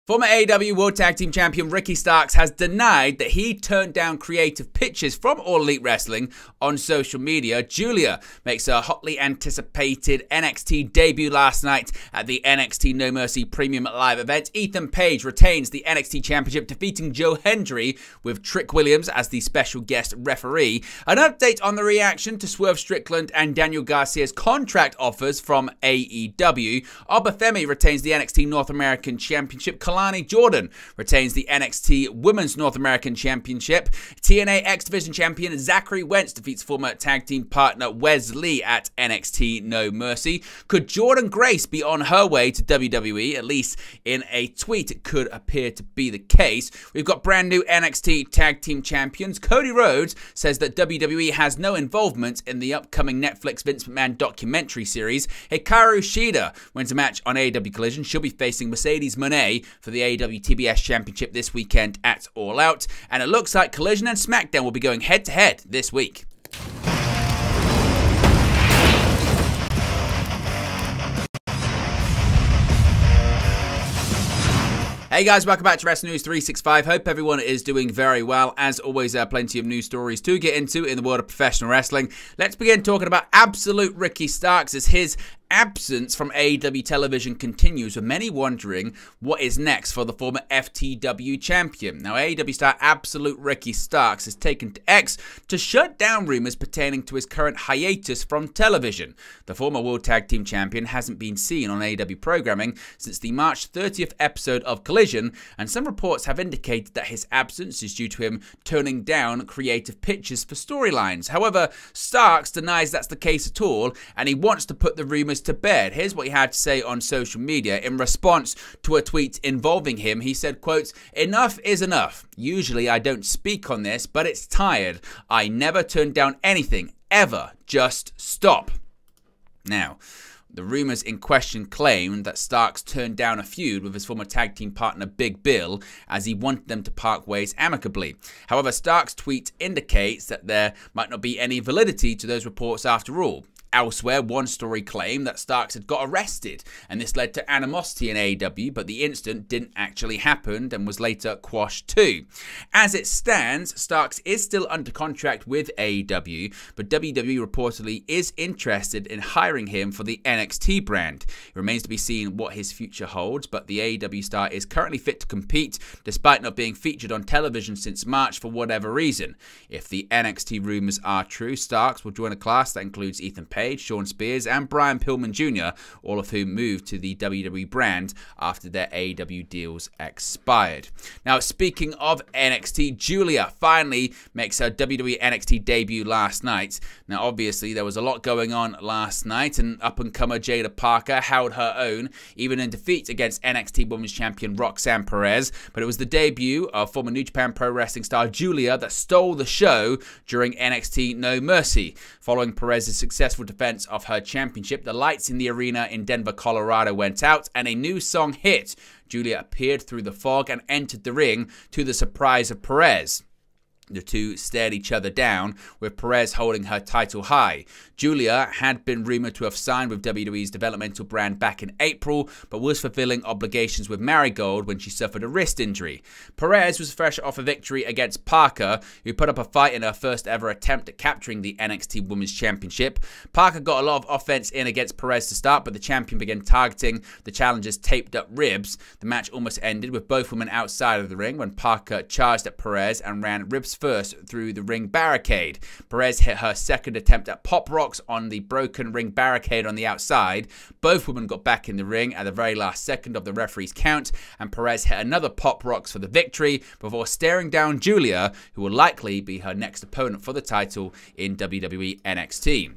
Former AEW World Tag Team Champion Ricky Starks has denied that he turned down creative pitches from All Elite Wrestling on social media. Giulia makes her hotly anticipated NXT debut last night at the NXT No Mercy Premium Live event. Ethan Page retains the NXT Championship, defeating Joe Hendry with Trick Williams as the special guest referee. An update on the reaction to Swerve Strickland and Daniel Garcia's contract offers from AEW. Obafemi retains the NXT North American Championship. Kalani Jordan retains the NXT Women's North American Championship. TNA X Division Champion Zachary Wentz defeats former tag team partner Wes Lee at NXT No Mercy. Could Jordynne Grace be on her way to WWE? At least in a tweet, it could appear to be the case. We've got brand new NXT Tag Team Champions. Cody Rhodes says that WWE has no involvement in the upcoming Netflix Vince McMahon documentary series. Hikaru Shida wins a match on AEW Collision. She'll be facing Mercedes Moné for the AEW TBS Championship this weekend at All Out. And it looks like Collision and SmackDown will be going head-to-head this week. Hey guys, welcome back to Wrestling News 365. Hope everyone is doing very well. As always, plenty of news stories to get into in the world of professional wrestling. Let's begin talking about absolute Ricky Starks as his absence from AEW television continues, with many wondering what is next for the former FTW champion. Now, AEW star absolute Ricky Starks has taken to X to shut down rumors pertaining to his current hiatus from television. The former World Tag Team champion hasn't been seen on AEW programming since the March 30th episode of Collision, and some reports have indicated that his absence is due to him turning down creative pitches for storylines. However, Starks denies that's the case at all, and he wants to put the rumors to bed. Here's what he had to say on social media in response to a tweet involving him. He said, quote, "Enough is enough. Usually I don't speak on this, but it's tired. I never turn down anything, ever. Just stop." Now, the rumors in question claim that Starks turned down a feud with his former tag team partner Big Bill as he wanted them to part ways amicably. However, Starks' tweet indicates that there might not be any validity to those reports after all. Elsewhere, one story claimed that Starks had got arrested, and this led to animosity in AEW, but the incident didn't actually happen and was later quashed too. As it stands, Starks is still under contract with AEW, but WWE reportedly is interested in hiring him for the NXT brand. It remains to be seen what his future holds, but the AEW star is currently fit to compete, despite not being featured on television since March for whatever reason. If the NXT rumors are true, Starks will join a class that includes Ethan Page, Shawn Spears, and Brian Pillman Jr., all of whom moved to the WWE brand after their AEW deals expired. Now, speaking of NXT, Giulia finally makes her WWE NXT debut last night. Now, obviously, there was a lot going on last night, and up-and-comer Jada Parker held her own, even in defeat against NXT Women's Champion Roxanne Perez. But it was the debut of former New Japan Pro Wrestling star Giulia that stole the show during NXT No Mercy. Following Perez's successful defense of her championship, the lights in the arena in Denver, Colorado went out and a new song hit. Giulia appeared through the fog and entered the ring to the surprise of Perez. The two stared each other down, with Perez holding her title high. Giulia had been rumored to have signed with WWE's developmental brand back in April, but was fulfilling obligations with Marigold when she suffered a wrist injury. Perez was fresh off a victory against Parker, who put up a fight in her first ever attempt at capturing the NXT Women's Championship. Parker got a lot of offense in against Perez to start, but the champion began targeting the challenger's taped up ribs. The match almost ended with both women outside of the ring when Parker charged at Perez and ran ribs first through the ring barricade. Perez hit her second attempt at pop rocks on the broken ring barricade on the outside. Both women got back in the ring at the very last second of the referee's count, and Perez hit another pop rocks for the victory before staring down Giulia, who will likely be her next opponent for the title in WWE NXT.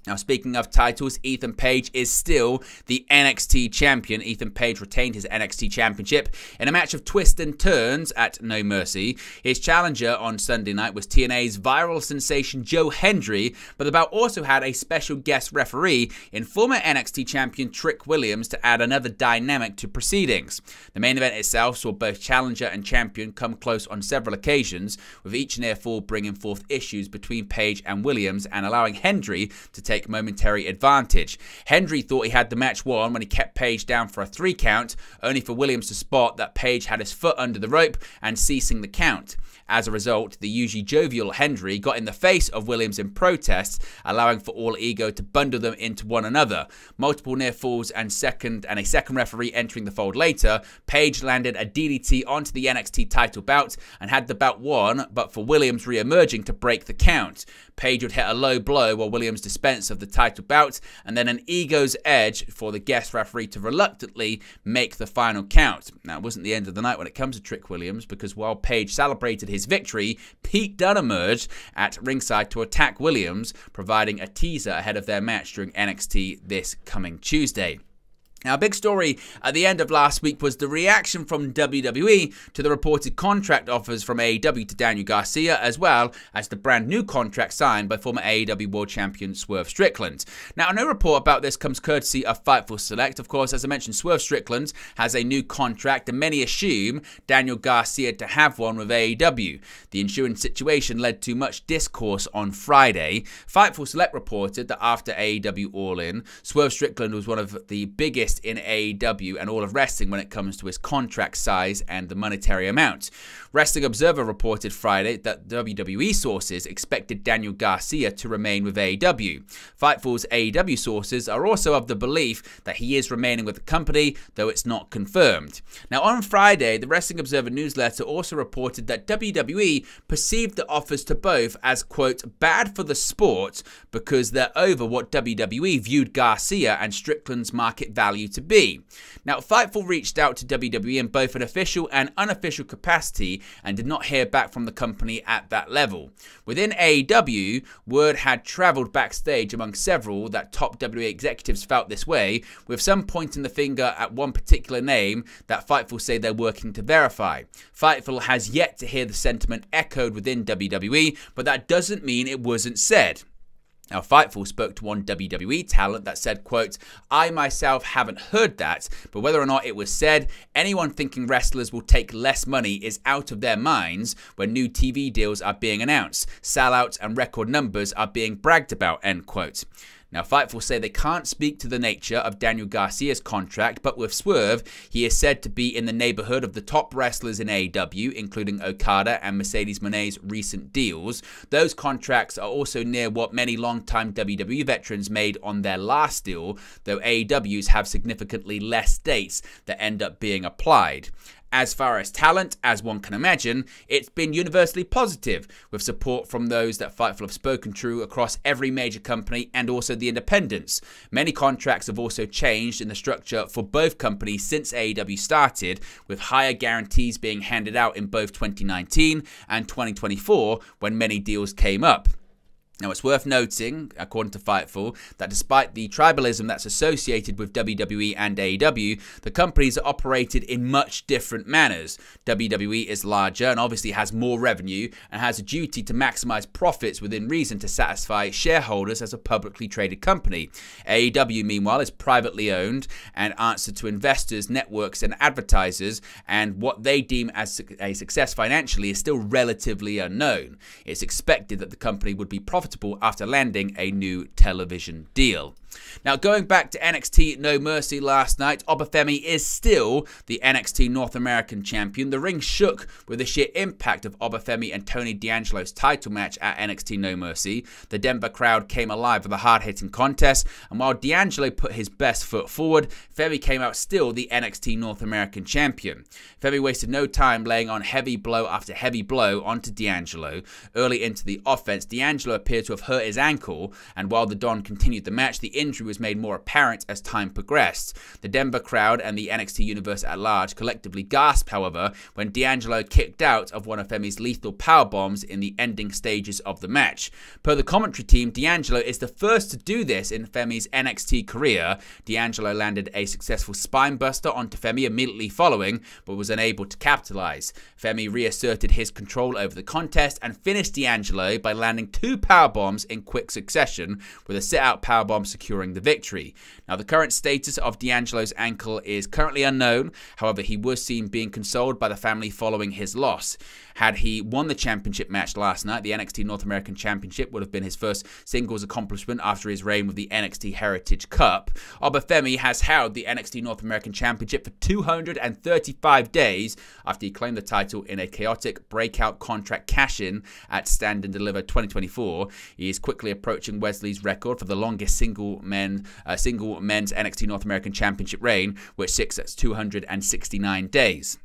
Now, speaking of titles, Ethan Page is still the NXT champion. Ethan Page retained his NXT championship in a match of twists and turns at No Mercy. His challenger on Sunday night was TNA's viral sensation Joe Hendry, but the bout also had a special guest referee in former NXT champion Trick Williams to add another dynamic to proceedings. The main event itself saw both challenger and champion come close on several occasions, with each near fall bringing forth issues between Page and Williams and allowing Hendry to take take momentary advantage. Hendry thought he had the match won when he kept Page down for a 3 count, only for Williams to spot that Page had his foot under the rope and ceasing the count. As a result, the usually jovial Hendry got in the face of Williams in protest, allowing for All Ego to bundle them into one another. Multiple near falls and a second referee entering the fold later, Page landed a DDT onto the NXT title bout and had the bout won, but for Williams re-emerging to break the count. Page would hit a low blow while Williams dispensed of the title bout, and then an Ego's edge for the guest referee to reluctantly make the final count. Now, it wasn't the end of the night when it comes to Trick Williams, because while Page celebrated his victory, Pete Dunne emerged at ringside to attack Williams, providing a teaser ahead of their match during NXT this coming Tuesday. Now, a big story at the end of last week was the reaction from WWE to the reported contract offers from AEW to Daniel Garcia, as well as the brand new contract signed by former AEW World Champion Swerve Strickland. Now, a new report about this comes courtesy of Fightful Select. Of course, as I mentioned, Swerve Strickland has a new contract, and many assume Daniel Garcia to have one with AEW. The ensuing situation led to much discourse on Friday. Fightful Select reported that after AEW All In, Swerve Strickland was one of the biggest in AEW and all of wrestling when it comes to his contract size and the monetary amount. Wrestling Observer reported Friday that WWE sources expected Daniel Garcia to remain with AEW. Fightful's AEW sources are also of the belief that he is remaining with the company, though it's not confirmed. Now, on Friday, the Wrestling Observer newsletter also reported that WWE perceived the offers to both as, quote, bad for the sport because they're over what WWE viewed Garcia and Strickland's market value to be. Now, Fightful reached out to WWE in both an official and unofficial capacity and did not hear back from the company at that level. Within AEW, word had travelled backstage among several that top WWE executives felt this way, with some pointing the finger at one particular name that Fightful say they're working to verify. Fightful has yet to hear the sentiment echoed within WWE, but that doesn't mean it wasn't said. Now, Fightful spoke to one WWE talent that said, quote, I myself haven't heard that, but whether or not it was said, anyone thinking wrestlers will take less money is out of their minds when new TV deals are being announced, sellouts and record numbers are being bragged about, end quote. Now, Fightful say they can't speak to the nature of Daniel Garcia's contract, but with Swerve, he is said to be in the neighborhood of the top wrestlers in AEW, including Okada and Mercedes Moné's recent deals. Those contracts are also near what many longtime WWE veterans made on their last deal, though AEW's have significantly less dates that end up being applied. As far as talent, as one can imagine, it's been universally positive, with support from those that Fightful have spoken to across every major company and also the independents. Many contracts have also changed in the structure for both companies since AEW started, with higher guarantees being handed out in both 2019 and 2024 when many deals came up. Now, it's worth noting, according to Fightful, that despite the tribalism that's associated with WWE and AEW, the companies are operated in much different manners. WWE is larger and obviously has more revenue and has a duty to maximize profits within reason to satisfy shareholders as a publicly traded company. AEW, meanwhile, is privately owned and answers to investors, networks, and advertisers, and what they deem as a success financially is still relatively unknown. It's expected that the company would be profitable after landing a new television deal. Now, going back to NXT No Mercy last night, Obafemi is still the NXT North American champion. The ring shook with the sheer impact of Obafemi and Tony D'Angelo's title match at NXT No Mercy. The Denver crowd came alive with a hard-hitting contest, and while D'Angelo put his best foot forward, Femi came out still the NXT North American champion. Femi wasted no time laying on heavy blow after heavy blow onto D'Angelo. Early into the offense, D'Angelo appeared to have hurt his ankle, and while the Don continued the match, the injury was made more apparent as time progressed. The Denver crowd and the NXT universe at large collectively gasped, however, when D'Angelo kicked out of one of Femi's lethal powerbombs in the ending stages of the match. Per the commentary team, D'Angelo is the first to do this in Femi's NXT career. D'Angelo landed a successful spinebuster onto Femi immediately following, but was unable to capitalize. Femi reasserted his control over the contest and finished D'Angelo by landing 2 powerbombs in quick succession, with a sit-out powerbomb secured securing the victory. Now, the current status of D'Angelo's ankle is currently unknown. However, he was seen being consoled by the family following his loss. Had he won the championship match last night, the NXT North American Championship would have been his first singles accomplishment after his reign with the NXT Heritage Cup. Obafemi has held the NXT North American Championship for 235 days after he claimed the title in a chaotic breakout contract cash-in at Stand and Deliver 2024. He is quickly approaching Wesley's record for the longest single men's NXT North American Championship reign, which sits at 269 days.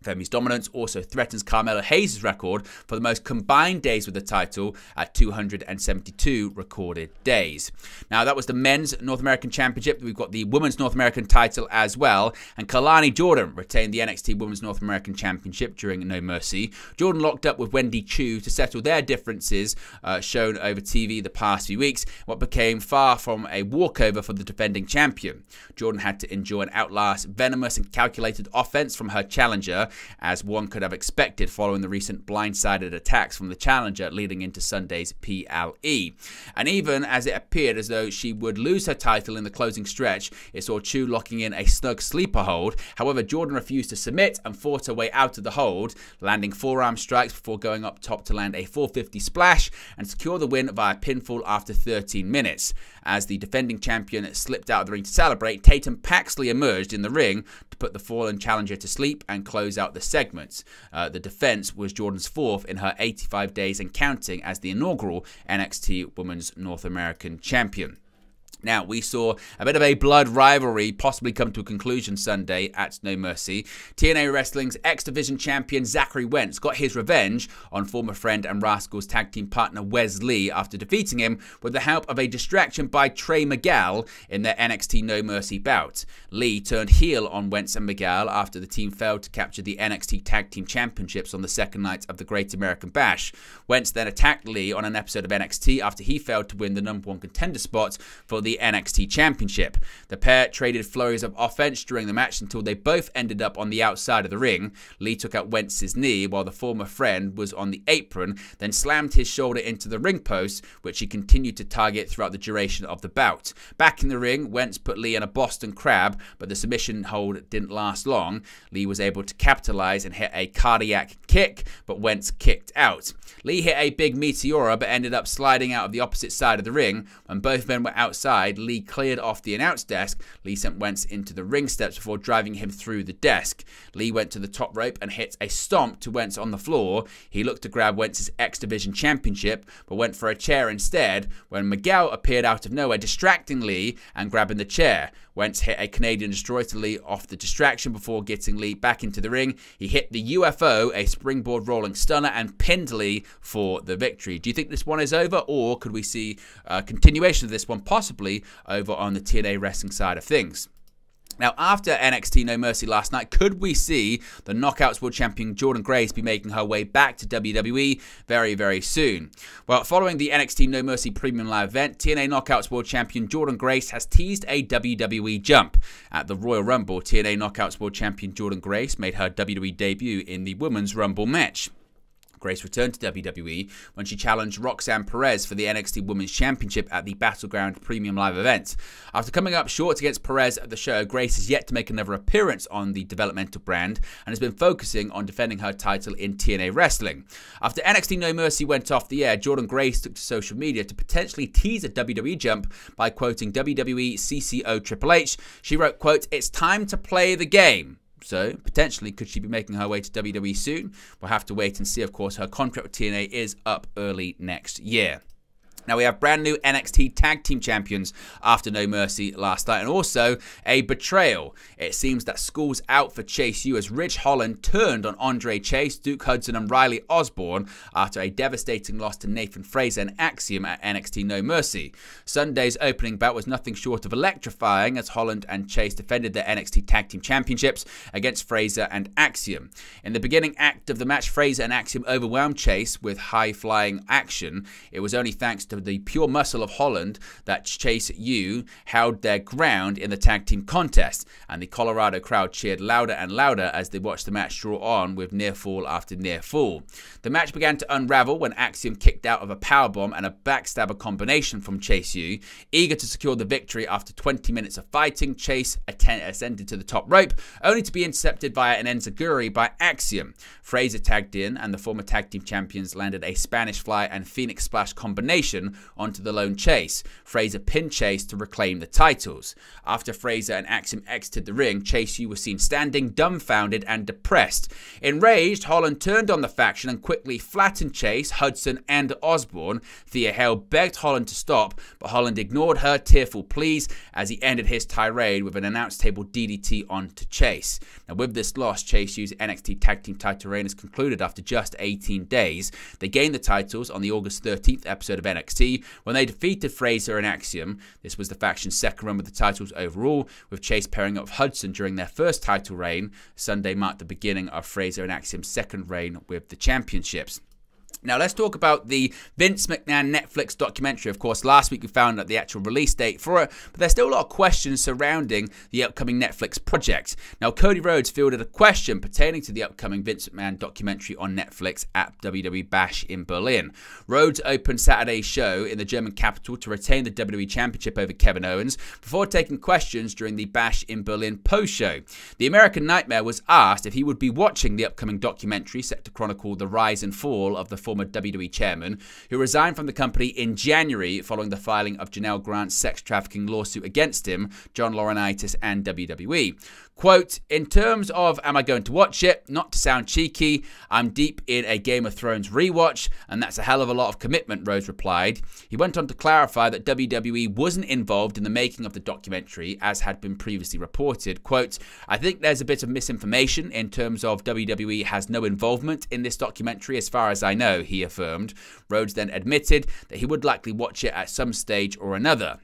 Femi's dominance also threatens Carmelo Hayes' record for the most combined days with the title at 272 recorded days. Now, that was the men's North American Championship. We've got the women's North American title as well. And Kalani Jordan retained the NXT Women's North American Championship during No Mercy. Jordan locked up with Wendy Chu to settle their differences shown over TV the past few weeks, what became far from a walkover for the defending champion. Jordan had to endure an outlast, venomous and calculated offense from her challenger, as one could have expected following the recent blindsided attacks from the challenger leading into Sunday's PLE. And even as it appeared as though she would lose her title in the closing stretch, it saw Chu locking in a snug sleeper hold. However, Jordan refused to submit and fought her way out of the hold, landing forearm strikes before going up top to land a 450 splash and secure the win via pinfall after 13 minutes. As the defending champion slipped out of the ring to celebrate, Tatum Paxley emerged in the ring to put the fallen challenger to sleep and close out the segments. The defense was Jordan's fourth in her 85 days and counting as the inaugural NXT Women's North American Champion. Now, we saw a bit of a blood rivalry possibly come to a conclusion Sunday at No Mercy. TNA Wrestling's X-Division champion Zachary Wentz got his revenge on former friend and Rascals tag team partner Wes Lee after defeating him with the help of a distraction by Trey Miguel in their NXT No Mercy bout. Lee turned heel on Wentz and Miguel after the team failed to capture the NXT Tag Team Championships on the second night of the Great American Bash. Wentz then attacked Lee on an episode of NXT after he failed to win the #1 contender spot for the NXT Championship. The pair traded flurries of offense during the match until they both ended up on the outside of the ring. Lee took out Wentz's knee while the former friend was on the apron, then slammed his shoulder into the ring post, which he continued to target throughout the duration of the bout. Back in the ring, Wentz put Lee in a Boston Crab, but the submission hold didn't last long. Lee was able to capitalize and hit a cardiac kick, but Wentz kicked out. Lee hit a big Meteora, but ended up sliding out of the opposite side of the ring. When both men were outside, Lee cleared off the announce desk. Lee sent Wentz into the ring steps before driving him through the desk. Lee went to the top rope and hit a stomp to Wentz on the floor. He looked to grab Wentz's X-Division Championship, but went for a chair instead when Miguel appeared out of nowhere, distracting Lee and grabbing the chair. Wentz hit a Canadian Destroyer to Lee off the distraction before getting Lee back into the ring. He hit the UFO, a springboard rolling stunner, and pinned Lee for the victory. Do you think this one is over, or could we see a continuation of this one possibly over on the TNA wrestling side of things? Now, after NXT No Mercy last night, could we see the Knockouts World Champion Jordynne Grace be making her way back to WWE very, very soon? Well, following the NXT No Mercy Premium Live event, TNA Knockouts World Champion Jordynne Grace has teased a WWE jump. At the Royal Rumble, TNA Knockouts World Champion Jordynne Grace made her WWE debut in the Women's Rumble match. Grace returned to WWE when she challenged Roxanne Perez for the NXT Women's Championship at the Battleground Premium Live event. After coming up short against Perez at the show, Grace has yet to make another appearance on the developmental brand and has been focusing on defending her title in TNA Wrestling. After NXT No Mercy went off the air, Jordynne Grace took to social media to potentially tease a WWE jump by quoting WWE CCO Triple H. She wrote, quote, "It's time to play the game." So, potentially, could she be making her way to WWE soon? We'll have to wait and see. Of course, her contract with TNA is up early next year. Now, we have brand new NXT Tag Team Champions after No Mercy last night, and also a betrayal. It seems that school's out for Chase U as Ridge Holland turned on Andre Chase, Duke Hudson, and Riley Osborne after a devastating loss to Nathan Frazer and Axiom at NXT No Mercy. Sunday's opening bout was nothing short of electrifying as Holland and Chase defended their NXT Tag Team Championships against Frazer and Axiom. In the beginning act of the match, Frazer and Axiom overwhelmed Chase with high-flying action. It was only thanks to of the pure muscle of Holland that Chase U held their ground in the tag team contest, and the Colorado crowd cheered louder and louder as they watched the match draw on with near fall after near fall. The match began to unravel when Axiom kicked out of a powerbomb and a backstabber combination from Chase U. Eager to secure the victory after 20 minutes of fighting, Chase ascended to the top rope, only to be intercepted via an enziguri by Axiom. Fraser tagged in, and the former tag team champions landed a Spanish Fly and Phoenix Splash combination onto the lone Chase. Fraser pinned Chase to reclaim the titles. After Fraser and Axiom exited the ring, Chase U was seen standing dumbfounded and depressed. Enraged, Holland turned on the faction and quickly flattened Chase, Hudson, and Osborne. Thea Hale begged Holland to stop, but Holland ignored her tearful pleas as he ended his tirade with an announce table DDT onto Chase. Now, with this loss, Chase U's NXT Tag Team title reign is concluded after just 18 days. They gained the titles on the August 13th episode of NXT when they defeated Fraser and Axiom. This was the faction's second run with the titles overall, with Chase pairing up with Hudson during their first title reign. Sunday marked the beginning of Fraser and Axiom's second reign with the championships. Now, let's talk about the Vince McMahon Netflix documentary. Of course, last week we found out the actual release date for it, but there's still a lot of questions surrounding the upcoming Netflix project. Now, Cody Rhodes fielded a question pertaining to the upcoming Vince McMahon documentary on Netflix at WWE Bash in Berlin. Rhodes opened Saturday's show in the German capital to retain the WWE Championship over Kevin Owens before taking questions during the Bash in Berlin post-show. The American Nightmare was asked if he would be watching the upcoming documentary set to chronicle the rise and fall of the former WWE chairman, who resigned from the company in January following the filing of Janelle Grant's sex trafficking lawsuit against him, John Laurinaitis, and WWE. Quote, in terms of am I going to watch it, not to sound cheeky, I'm deep in a Game of Thrones rewatch, and that's a hell of a lot of commitment, Rhodes replied. He went on to clarify that WWE wasn't involved in the making of the documentary, as had been previously reported. Quote, I think there's a bit of misinformation in terms of WWE has no involvement in this documentary as far as I know, he affirmed. Rhodes then admitted that he would likely watch it at some stage or another.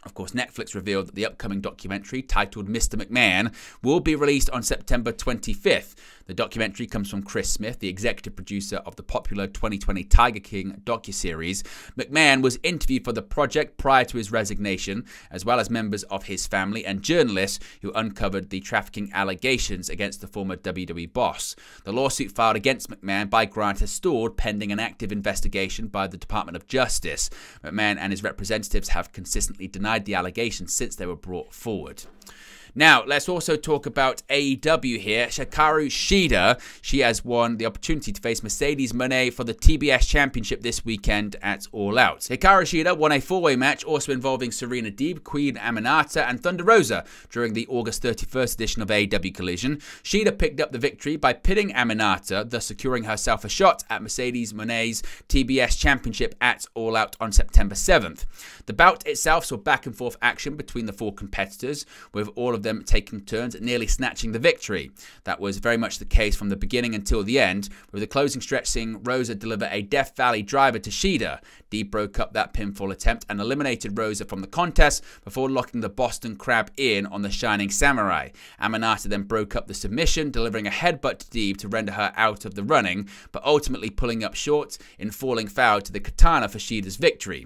Of course, Netflix revealed that the upcoming documentary, titled Mr. McMahon, will be released on September 25th. The documentary comes from Chris Smith, the executive producer of the popular 2020 Tiger King docuseries. McMahon was interviewed for the project prior to his resignation, as well as members of his family and journalists who uncovered the trafficking allegations against the former WWE boss. The lawsuit filed against McMahon by Grant has stalled pending an active investigation by the Department of Justice. McMahon and his representatives have consistently denied the allegations since they were brought forward. Now, let's also talk about AEW here. Hikaru Shida, she has won the opportunity to face Mercedes Moné for the TBS Championship this weekend at All Out. Hikaru Shida won a four-way match, also involving Serena Deeb, Queen Aminata, and Thunder Rosa during the August 31st edition of AEW Collision. Shida picked up the victory by pinning Aminata, thus securing herself a shot at Mercedes Moné's TBS Championship at All Out on September 7th. The bout itself saw back-and-forth action between the four competitors, with all of them taking turns at nearly snatching the victory. That was very much the case from the beginning until the end, with the closing stretch seeing Rosa deliver a Death Valley driver to Shida. Deeb broke up that pinfall attempt and eliminated Rosa from the contest before locking the Boston Crab in on the Shining Samurai. Aminata then broke up the submission, delivering a headbutt to Deeb to render her out of the running, but ultimately pulling up short in falling foul to the Katana for Shida's victory.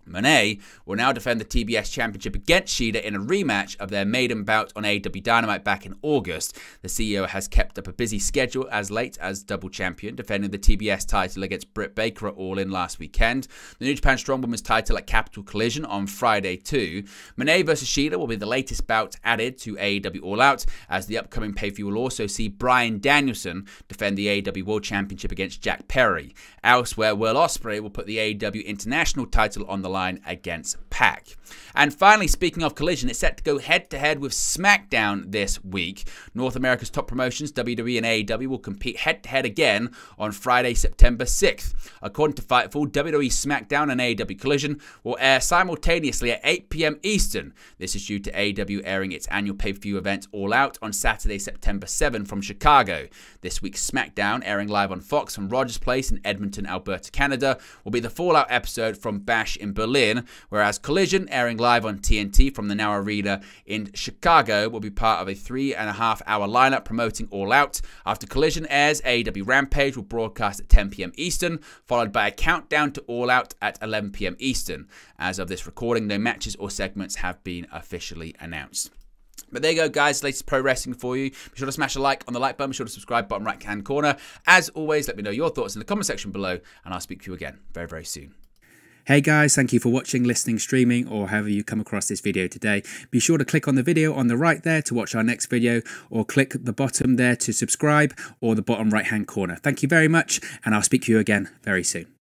Moné will now defend the TBS Championship against Shida in a rematch of their maiden bout on AEW Dynamite back in August. The CEO has kept up a busy schedule as late as double champion, defending the TBS title against Britt Baker at All In last weekend, the New Japan Strong Women's title at Capital Collision on Friday too. Moné vs Shida will be the latest bout added to AEW All Out, as the upcoming pay-per-view will also see Bryan Danielson defend the AEW World Championship against Jack Perry. Elsewhere, Will Ospreay will put the AEW International title on the line against Pac. And finally, speaking of Collision, it's set to go head-to-head with SmackDown this week. North America's top promotions, WWE and AEW, will compete head-to-head again on Friday, September 6th. According to Fightful, WWE SmackDown and AEW Collision will air simultaneously at 8 p.m. Eastern. This is due to AEW airing its annual pay-per-view event All Out on Saturday, September 7 from Chicago. This week's SmackDown, airing live on Fox from Rogers Place in Edmonton, Alberta, Canada, will be the Fallout episode from Bash in Berlin, Berlin, whereas Collision, airing live on TNT from the Now Arena in Chicago, will be part of a 3.5-hour lineup promoting All Out. After Collision airs, AEW Rampage will broadcast at 10 p.m. Eastern, followed by a countdown to All Out at 11 p.m. Eastern. As of this recording, no matches or segments have been officially announced. But there you go, guys. Latest pro wrestling for you. Be sure to smash a like on the like button. Be sure to subscribe, bottom right-hand corner. As always, let me know your thoughts in the comment section below, and I'll speak to you again very, very soon. Hey guys, thank you for watching, listening, streaming, or however you come across this video today. Be sure to click on the video on the right there to watch our next video, or click the bottom there to subscribe, or the bottom right-hand corner. Thank you very much, and I'll speak to you again very soon.